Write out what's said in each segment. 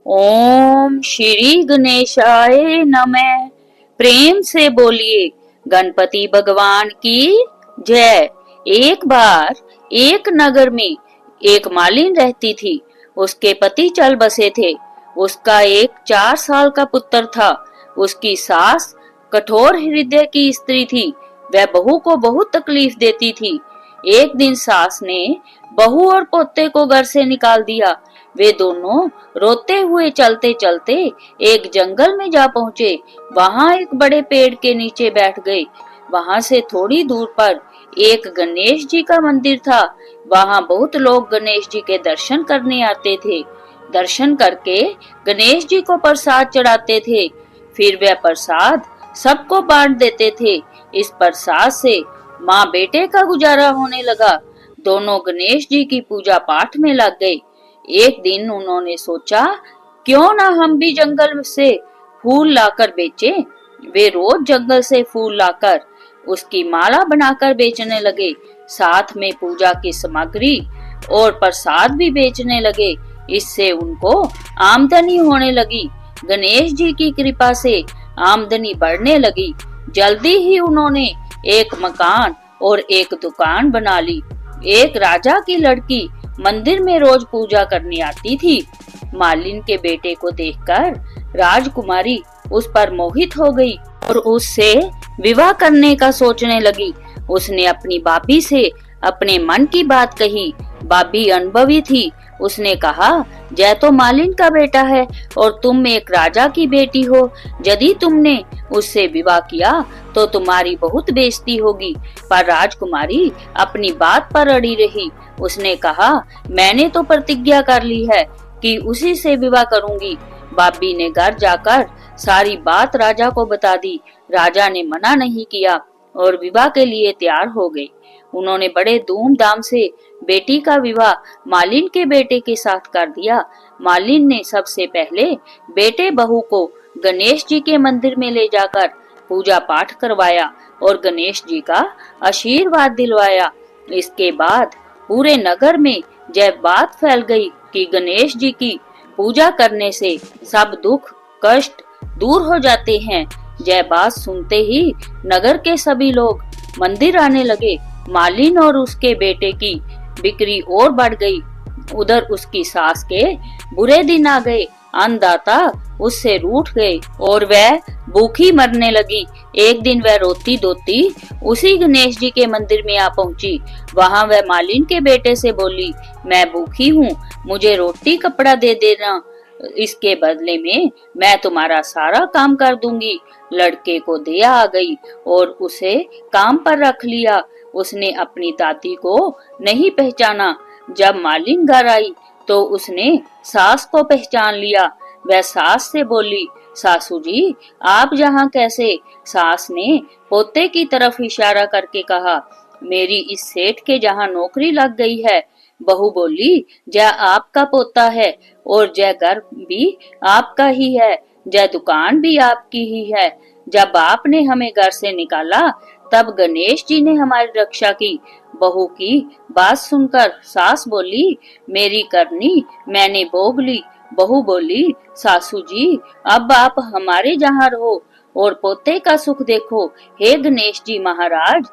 ओम श्री गणेशाय नमः। प्रेम से बोलिए गणपति भगवान की जय। एक बार एक नगर में एक मालिन रहती थी। उसके पति चल बसे थे। उसका एक 4 साल का पुत्र था। उसकी सास कठोर हृदय की स्त्री थी। वह बहू को बहुत तकलीफ देती थी। एक दिन सास ने बहू और पोते को घर से निकाल दिया। वे दोनों रोते हुए चलते चलते एक जंगल में जा पहुँचे। वहाँ एक बड़े पेड़ के नीचे बैठ गए। वहाँ से थोड़ी दूर पर एक गणेश जी का मंदिर था। वहाँ बहुत लोग गणेश जी के दर्शन करने आते थे। दर्शन करके गणेश जी को प्रसाद चढ़ाते थे। फिर वह प्रसाद सबको बांट देते थे। इस प्रसाद से माँ बेटे का गुजारा होने लगा। दोनों गणेश जी की पूजा पाठ में लग गए। एक दिन उन्होंने सोचा, क्यों ना हम भी जंगल से फूल लाकर बेचें। वे रोज जंगल से फूल लाकर उसकी माला बनाकर बेचने लगे। साथ में पूजा की सामग्री और प्रसाद भी बेचने लगे। इससे उनको आमदनी होने लगी। गणेश जी की कृपा से आमदनी बढ़ने लगी। जल्दी ही उन्होंने एक मकान और एक दुकान बना ली। एक राजा की लड़की मंदिर में रोज पूजा करने आती थी। मालिन के बेटे को देखकर राजकुमारी उस पर मोहित हो गई और उससे विवाह करने का सोचने लगी। उसने अपनी भाभी से अपने मन की बात कही। भाभी अनुभवी थी। उसने कहा, जय तो मालिन का बेटा है और तुम एक राजा की बेटी हो। यदि तुमने उससे विवाह किया तो तुम्हारी बहुत बेइज्जती होगी। पर राजकुमारी अपनी बात पर अड़ी रही। उसने कहा, मैंने तो प्रतिज्ञा कर ली है कि उसी से विवाह करूंगी। भाभी ने घर जाकर सारी बात राजा को बता दी। राजा ने मना नहीं किया और विवाह के लिए तैयार हो गए। उन्होंने बड़े धूमधाम से बेटी का विवाह मालिन के बेटे के साथ कर दिया। मालिन ने सबसे पहले बेटे बहू को गणेश जी के मंदिर में ले जाकर पूजा पाठ करवाया और गणेश जी का आशीर्वाद दिलवाया। इसके बाद पूरे नगर में यह बात फैल गई कि गणेश जी की पूजा करने से सब दुख कष्ट दूर हो जाते हैं। यह बात सुनते ही नगर के सभी लोग मंदिर आने लगे। मालिन और उसके बेटे की बिक्री और बढ़ गई। उधर उसकी सास के बुरे दिन आ गए। अन्नदाता उससे रूठ गए और वह भूखी मरने लगी। एक दिन वह रोती धोती उसी गणेश जी के मंदिर में आ पहुंची। वहां वह मालिन के बेटे से बोली, मैं भूखी हूँ, मुझे रोटी कपड़ा दे देना। इसके बदले में मैं तुम्हारा सारा काम कर दूंगी। लड़के को दया आ गई और उसे काम पर रख लिया। उसने अपनी दादी को नहीं पहचाना। जब मालिन घर आई तो उसने सास को पहचान लिया। वह सास से बोली, सासू जी आप यहाँ कैसे? सास ने पोते की तरफ इशारा करके कहा, मेरी इस सेठ के जहाँ नौकरी लग गई है। बहू बोली, जय आपका पोता है और जय घर भी आपका ही है, जय दुकान भी आपकी ही है। जब आपने हमें घर से निकाला तब गणेश जी ने हमारी रक्षा की। बहू की बात सुनकर सास बोली, मेरी करनी मैंने भोग ली। बहू बोली, सासू जी अब आप हमारे जहाँ रहो और पोते का सुख देखो। हे गणेश जी महाराज,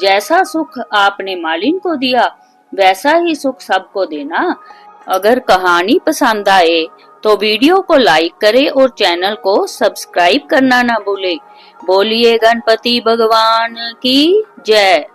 जैसा सुख आपने मालिन को दिया वैसा ही सुख सबको देना। अगर कहानी पसंद आए तो वीडियो को लाइक करें और चैनल को सब्सक्राइब करना ना भूले। बोलिए गणपति भगवान की जय।